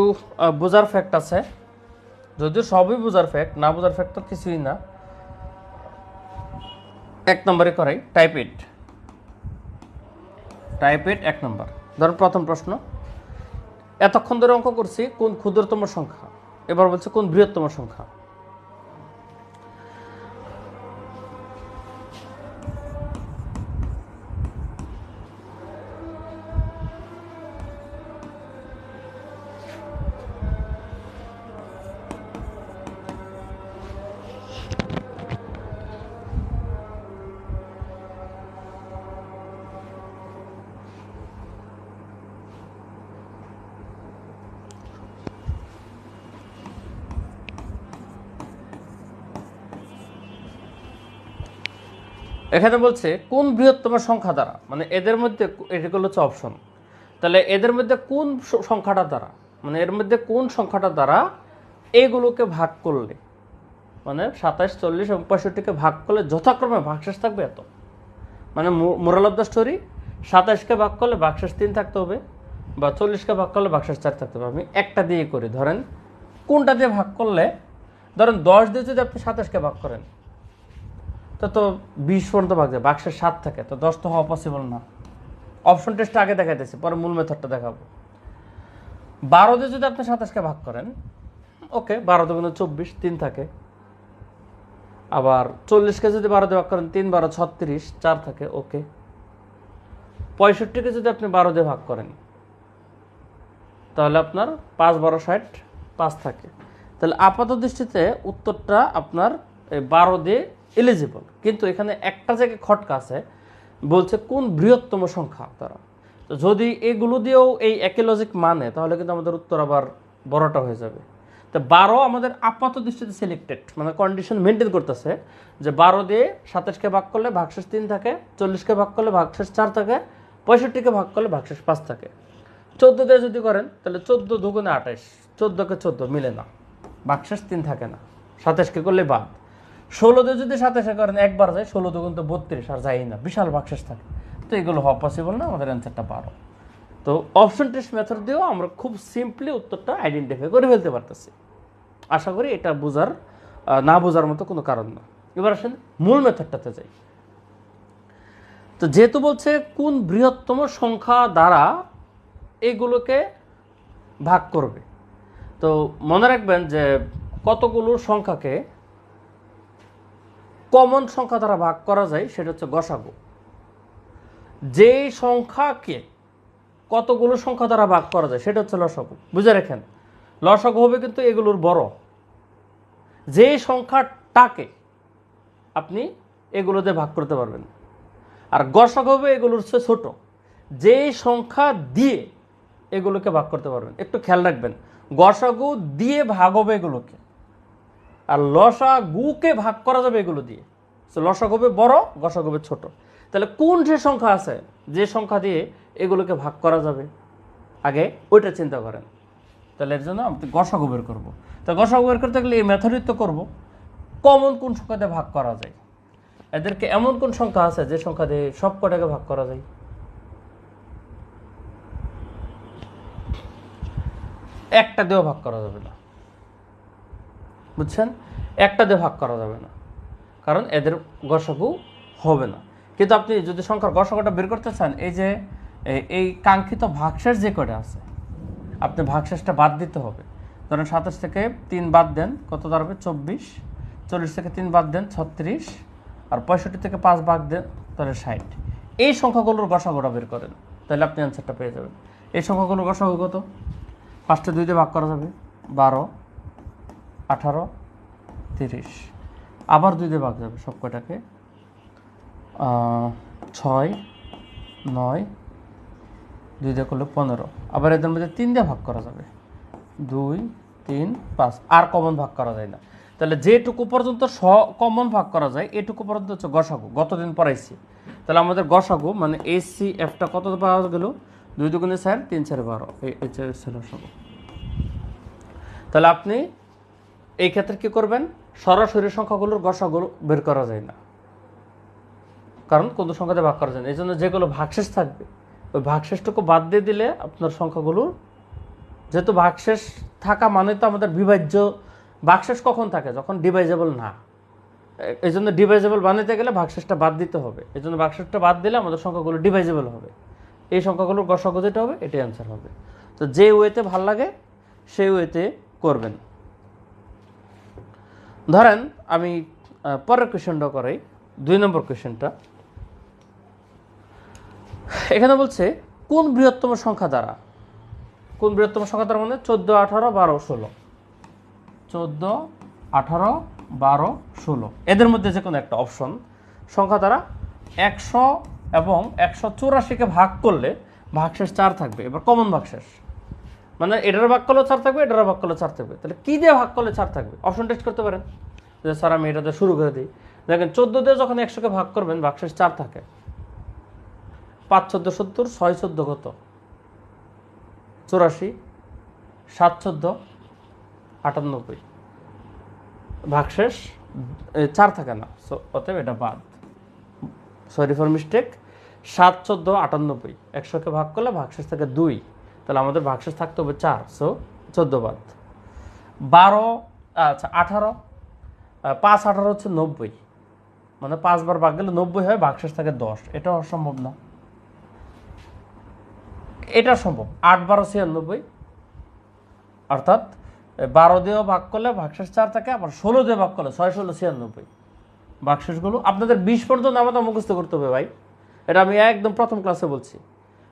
বোঝার ফ্যাক্ট আছে, যদিও সবই বোঝার ফ্যাক্ট, না বোঝার ফ্যাক্ট তো কিছুই না। 1 নম্বরে করাই টাইপ 8। টাইপ 8 1 নম্বর। ধরুন প্রথম প্রশ্ন, এতক্ষণ ধরে অঙ্ক করছি কোন ক্ষুদ্রতম সংখ্যা, এবার বলছে কোন বৃহত্তম সংখ্যা। এখানে বলছে কোন বৃহত্তম সংখ্যা দ্বারা, মানে এদের মধ্যে, এগুলো হচ্ছে অপশন। তাহলে এদের মধ্যে কোন সংখ্যাটা দ্বারা, মানে এর মধ্যে কোন সংখ্যাটা দ্বারা এগুলোকে ভাগ করলে, মানে 27, 40 এবং 65কে ভাগ করলে যথাক্রমে ভাগশেষ থাকবে এত। মানে মোরাল অফ দ্য স্টোরি, 27কে ভাগ করলে ভাগশেষ 3 থাকতে হবে, বা 40কে ভাগ করলে ভাগশেষ 4 থাকতে হবে। আমি একটা দিয়ে করি, ধরেন কোনটা দিয়ে ভাগ করলে, ধরেন 10 দিয়ে যদি আপনি 27কে ভাগ করেন তো 20 পর্যন্ত ভাগ যায়, ভাগশেষ 7 থাকে, তো 10 তো হওয়া পসিবল না। অপশন টেস্টটা আগে দেখাইতেছি, পরে মূল মেথডটা দেখাবো। 12 দিয়ে যদি আপনি 27কে ভাগ করেন, ওকে, 12 × 24, 3 থাকে। আবার 40কে যদি 12 দিয়ে ভাগ করেন, 3 × 12 = 36, 4 থাকে, ওকে। 65কে যদি আপনি 12 দিয়ে ভাগ করেন, তাহলে আপনার 5 × 12 = 60, 5 থাকে। তাহলে আপাত দৃষ্টিতে উত্তরটা আপনার 12 দিয়ে এলিজিবল, কিন্তু এখানে একটা জায়গায় খটকা আছে, বলছে কোন বৃহত্তম সংখ্যা তারা। তো যদি এগুলো দিয়েও এই একই লজিক মানে, তাহলে কিন্তু আমাদের উত্তর আবার বড়টা হয়ে যাবে। তো 12 আমাদের আপাত দৃষ্টিতে সিলেক্টেড, মানে কন্ডিশন মেনটেন করতেছে যে 12 দিয়ে 27কে ভাগ করলে ভাগশেষ 3 থাকে, 40কে ভাগ করলে ভাগশেষ 4 থাকে, 65কে ভাগ করলে ভাগশেষ 5 থাকে। 14 দিয়ে যদি করেন তাহলে 14 দুগুণে 28, 14কে 14 মিলে না, ভাগশেষ 3 থাকে না, 27কে করলে বাদ। 16 দিয়ে যদি 27 করেন একবার যায়, 16 দুগুণ তো 32, আর যাই না, বিশাল ভাগশেষ থাকে। তো এগুলো হওয়া পসিবল না, আমাদের অ্যান্সারটা 12। তো অপশন টেস্ট মেথড দিয়েও আমরা খুব সিম্পলি উত্তরটা আইডেন্টিফাই করে ফেলতে পারতেছি। আশা করি এটা বোঝার না বোঝার মতো কোনো কারণ না। এবার আসেন মূল মেথডটাতে যাই। তো যেহেতু বলছে কোন বৃহত্তম সংখ্যা দ্বারা এগুলোকে ভাগ করবে, তো মনে রাখবেন যে কতগুলো সংখ্যাকে কমন সংখ্যা দ্বারা ভাগ করা যায় সেটা হচ্ছে গসাগু। যে সংখ্যাকে কতগুলো সংখ্যা দ্বারা ভাগ করা যায় সেটা হচ্ছে লসাগু। বুঝে রাখেন, লসাগু হবে কিন্তু এগুলোর বড়। যে সংখ্যাটাকে আপনি এগুলো দিয়ে ভাগ করতে পারবেন, আর গসাগু হবে এগুলোর চেয়ে ছোট। যে সংখ্যা দিয়ে এগুলোকে ভাগ করতে পারবেন, একটু খেয়াল রাখবেন, গসাগু দিয়ে ভাগ হবে এগুলোকে, আর লসাগুকে ভাগ করা যাবে এগুলো দিয়ে। লসাগু হবে বড়, গসাগু হবে ছোট। তাহলে কোন যে সংখ্যা আছে যে সংখ্যা দিয়ে এগুলোকে ভাগ করা যাবে, আগে ওইটা চিন্তা করেন। তাহলে এর জন্য আমি গসাগু বের করবো। তো গসাগু বের করতে গেলে এই মেথডই তো করবো, কমন কোন সংখ্যা দিয়ে ভাগ করা যায়। এদেরকে এমন কোন সংখ্যা আছে যে সংখ্যা দিয়ে সব কটাকে ভাগ করা যায়? একটা দিয়েও ভাগ করা যাবে না, বুঝছেন? একটা দিয়ে ভাগ করা যাবে না, কারণ এদের গসাগু হবে না। কিন্তু আপনি যদি সংখ্যার গসাগুটা বের করতে চান, এই যে এই কাঙ্ক্ষিত ভাগশেষ যে কটা আছে, আপনি ভাগশেষটা বাদ দিতে হবে। ধরেন 27 থেকে 3 বাদ দেন, কত দাঁড়াবে? 24। 40 থেকে 3 বাদ দেন, 36। আর 65 থেকে 5 বাদ দেন, তাহলে 60। এই সংখ্যাগুলোর গসাগুটা বের করেন, তাহলে আপনি অ্যান্সারটা পেয়ে যাবেন। এই সংখ্যাগুলোর গসাগু কত? ফার্স্টে 2 দিয়ে ভাগ করা যাবে, 12, 18, 30। আবার 2 দিয়ে ভাগ যাবে সব কটাকে, 6, 9, 2 দিয়ে করলে 15। আবার এদের মধ্যে 3 দিয়ে ভাগ করা যাবে, 2, 3, 5। আর কমন ভাগ করা যায় না। তাহলে যেটুকু পর্যন্ত কমন ভাগ করা যায় এটুকু পর্যন্ত হচ্ছে গসাগু। গতদিন পড়াইছি। তাহলে আমাদের গসাগু মানে HCFটা কত পাওয়া গেল? 2 দুগুণে 4, 3 4 12। এই ছিল গসাগু। তাহলে আপনি এই ক্ষেত্রে কি করবেন? সরাসরি সংখ্যাগুলোর গসাগু বের করা যায় না, কারণ কোনো সংখ্যাতে ভাগ করা যায় না। এই জন্য যেগুলো ভাগশেষ থাকবে ওই ভাগশেষটুকু বাদ দিয়ে দিলে আপনার সংখ্যাগুলোর, যেহেতু ভাগশেষ থাকা মানে তো আমাদের বিভাজ্য। ভাগশেষ কখন থাকে? যখন ডিভাইজেবল না। এই জন্য ডিভাইজেবল বানাতে গেলে ভাগশেষটা বাদ দিতে হবে। এই জন্য ভাগশেষটা বাদ দিলে আমাদের সংখ্যাগুলো ডিভাইজেবল হবে। এই সংখ্যাগুলোর গসাগু যেটা হবে এটাই অ্যান্সার হবে। তো যে ওয়েতে ভাল লাগে সেই ওয়েতে করবেন। ধরেন আমি পরের কোয়েশ্চেনটা করাই, 2 নম্বর কোয়েশ্চেনটা। এখানে বলছে কোন বৃহত্তম সংখ্যা দ্বারা, কোন বৃহত্তম সংখ্যা দ্বারা মানে 14, 18, 12, 16। 14, 18, 12, 16 এদের মধ্যে যে কোনো একটা অপশন সংখ্যা দ্বারা 100 এবং 184কে ভাগ করলে ভাগশেষ 4 থাকবে। এবার কমন ভাগশেষ মানে এটার ভাগ করলে 4 থাকবে, এটার ভাগ করলে 4 থাকবে। তাহলে কি দিয়ে ভাগ করলে 4 থাকবে? অপশন টেস্ট করতে পারেন যে স্যার আমি এটাতে শুরু করে দিই। দেখেন 14 দিয়ে যখন 100কে ভাগ করবেন ভাগশেষ 4 থাকে। 5 14 70, 6 14 কত? 84, 7 14, 98। ভাগশেষ 4 থাকে না, অতএব এটা বাদ। Sorry for mistake. 7 14, 98 100কে ভাগ করলে ভাগশেষ থাকে 2, তাহলে আমাদের ভাগশেষ থাকতে হবে 4, সো 14 বাদ। 12, আচ্ছা 18, 5 18 হচ্ছে 90, মানে 5 বার ভাগ গেলে 90 হয়, ভাগশেষ থাকে 10। এটা অসম্ভব না, এটা সম্ভব। 8 12 96, অর্থাৎ 12 দিয়েও ভাগ করলে ভাগশেষ 4 থাকে, আবার 16 দিয়ে ভাগ করলে 6 16 96। ভাগশেষগুলো আপনাদের 20 পর্যন্ত আমাদের মুখস্থ করতে হবে ভাই। এটা আমি একদম প্রথম ক্লাসে বলছি।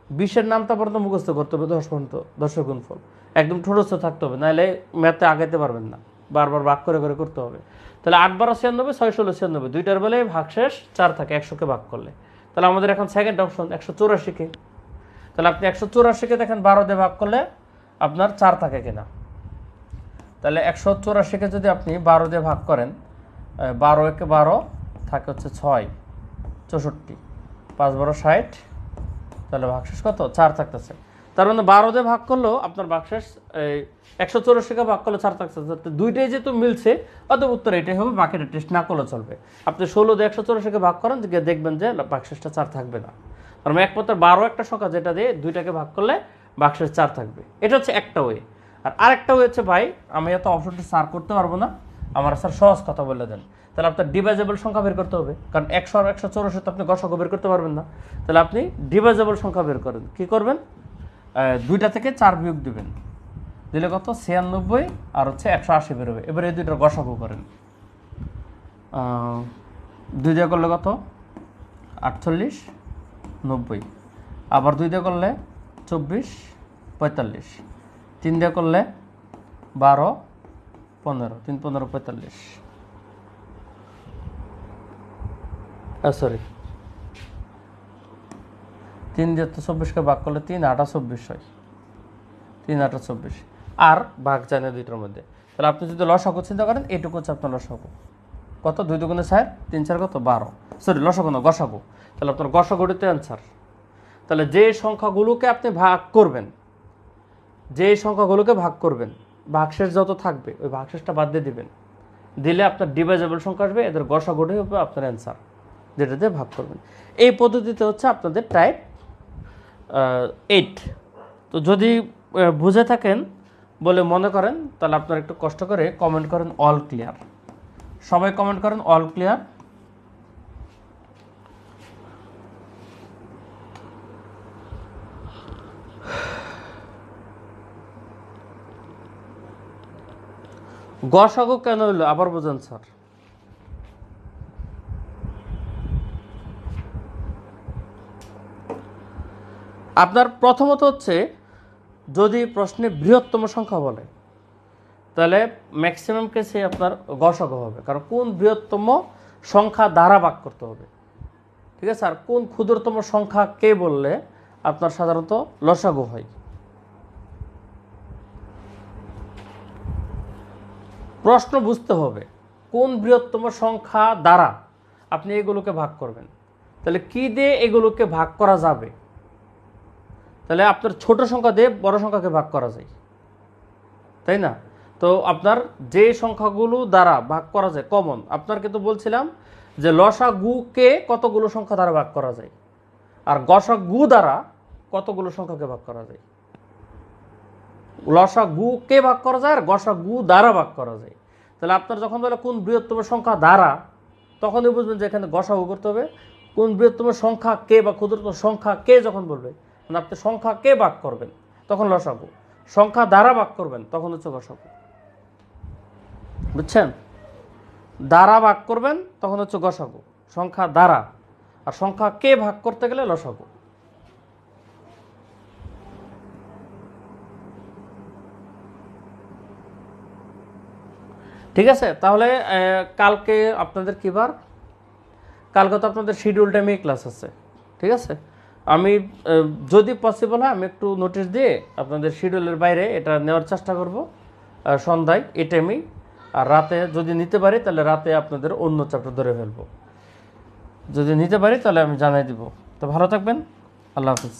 20-এর নামটা পর্যন্ত মুখস্থ করতে হবে 10 পর্যন্ত, 10-এর গুণফল একদম ঠোঁটস্থ থাকতে হবে, নাহলে ম্যাথে আগাইতে পারবেন না, বারবার ভাগ করে করে করতে হবে। তাহলে 8 12 96, 6 16 96, দুইটার বেলায় ভাগশেষ 4 থাকে 100-কে ভাগ করলে। তাহলে আমাদের এখন সেকেন্ড অপশন 184-কে। তাহলে আপনি 184-কে দেখেন 12 দিয়ে ভাগ করলে আপনার 4 থাকে কিনা। তাহলে 184-কে যদি আপনি 12 দিয়ে ভাগ করেন, 12 একে 12 থাকে হচ্ছে 6, 64, 5 12 60, তাহলে ভাগশেষ কত 4 থাকতেছে। তার মানে 12 দিয়ে ভাগ করলেও আপনার ভাগশেষ 184-কে ভাগ করলে 4 থাকতেছে, দুইটাই যেহেতু মিলছে অতএব উত্তর এটাই হবে, বাকিটা টেস্ট না করলে চলবে। আপনি 16 দিয়ে 184-কে ভাগ করেন, দেখবেন যে ভাগশেষটা 4 থাকবে না। তার মানে একমাত্র 12 একটা সংখ্যা যেটা দিয়ে দুইটাকে ভাগ করলে ভাগশেষ 4 থাকবে। এটা হচ্ছে একটা ওয়ে। আর আরেকটা ওয়ে হচ্ছে ভাই আমি এত অপশনটি সার করতে পারবো না, আমার স্যার সহজ কথা বলে দেন। তাহলে আপনার ডিভাইজেবল সংখ্যা বের করতে হবে, কারণ 100 আর 184 তো আপনি গসাগু বের করতে পারবেন না। তাহলে আপনি ডিভাইজেবল সংখ্যা বের করেন, কি করবেন, দুইটা থেকে 4 বিয়োগ দিবেন, দিলে কত 96 আর হচ্ছে 180 বেরোবে। এবারে এই দুইটার গসাগু করেন, 2 দিয়ে করলে কত 48 90, আবার 2 দিয়ে করলে 24 45, 3 দিয়ে করলে 12 15, 3 15 45, সরি 3 দিয়ে তো 24-কে ভাগ করলে 3 8 24 হয়, 3 8 24, আর ভাগ জানে দুইটার মধ্যে। তাহলে আপনি যদি লসাগু চিন্তা করেন, এইটুকু হচ্ছে আপনার লসাগু, কত 2 দুগুণে 4, 3 4 কত 12, সরি লসাগু না গসাগু। তাহলে আপনার গসাগুটিতে অ্যান্সার। তাহলে যে সংখ্যাগুলোকে আপনি ভাগ করবেন, যে সংখ্যাগুলোকে ভাগ করবেন, ভাগশেষ যত থাকবে ওই ভাগশেষটা বাদ দিয়ে দিবেন, দিলে আপনার ডিভাইজেবল সংখ্যা আসবে, এদের গসাগুটাই হবে আপনার অ্যান্সার, যেটা দিয়ে ভাগ করবেন। এই পদ্ধতিতে হচ্ছে আপনাদের টাইপ 8। তো যদি বুঝে থাকেন বলে মনে করেন, তাহলে আপনারা একটু কষ্ট করে কমেন্ট করেন অল ক্লিয়ার, সবাই কমেন্ট করেন অল ক্লিয়ার। গসাগু কেন হইলো আবার বোঝেন স্যার। আপনার প্রথমত হচ্ছে যদি প্রশ্নে বৃহত্তম সংখ্যা বলে, তাহলে ম্যাক্সিমাম কেসে আপনার গসাগু হবে, কারণ কোন বৃহত্তম সংখ্যা দ্বারা ভাগ করতে হবে, ঠিক আছে। আর কোন ক্ষুদ্রতম সংখ্যা কে বললে আপনার সাধারণত লসাগু হয়। প্রশ্ন বুঝতে হবে কোন বৃহত্তম সংখ্যা দ্বারা আপনি এগুলোকে ভাগ করবেন, তাহলে কি দিয়ে এগুলোকে ভাগ করা যাবে। তাহলে আপনার ছোট সংখ্যা দিয়ে বড় সংখ্যাকে ভাগ করা যায়, তাই না। তো আপনার যে সংখ্যাগুলো দ্বারা ভাগ করা যায় কমন, আপনার কিন্তু বলছিলাম যে লসাগুকে কতগুলো সংখ্যা দ্বারা ভাগ করা যায়, আর গসাগু দ্বারা কতগুলো সংখ্যাকে ভাগ করা যায়। লসাগুকে ভাগ করা যায় আর গসাগু দ্বারা ভাগ করা যায়। তাহলে আপনার যখন বলে কোন বৃহত্তম সংখ্যা দ্বারা, তখনই বুঝবেন যে এখানে গসাগু করতে হবে। কোন বৃহত্তম সংখ্যা কে বা ক্ষুদ্রতম সংখ্যা কে যখন বলবে, মানে আপনি সংখ্যা কে ভাগ করবেন তখন লসাগু, সংখ্যা দ্বারা ভাগ করবেন তখন হচ্ছে গসাগু, বুঝছেন। দ্বারা ভাগ করবেন তখন হচ্ছে গসাগু, সংখ্যা দ্বারা, আর সংখ্যা কে ভাগ করতে গেলে লসাগু। ঠিক আছে। তাহলে কালকে আপনাদের কী বার, কালকে তো আপনাদের শিডিউল টাইমে ক্লাস আছে, ঠিক আছে। আমি যদি পসিবল হয় আমি একটু নোটিশ দিয়ে আপনাদের শিডিউলের বাইরে এটা নেওয়ার চেষ্টা করব সন্ধ্যায় এই টাইমেই। আর রাতে যদি নিতে পারি তাহলে রাতে আপনাদের অন্য চ্যাপ্টার ধরে ফেলবো, যদি নিতে পারি তাহলে আমি জানাই দিব। তো ভালো থাকবেন, আল্লাহ হাফিজ।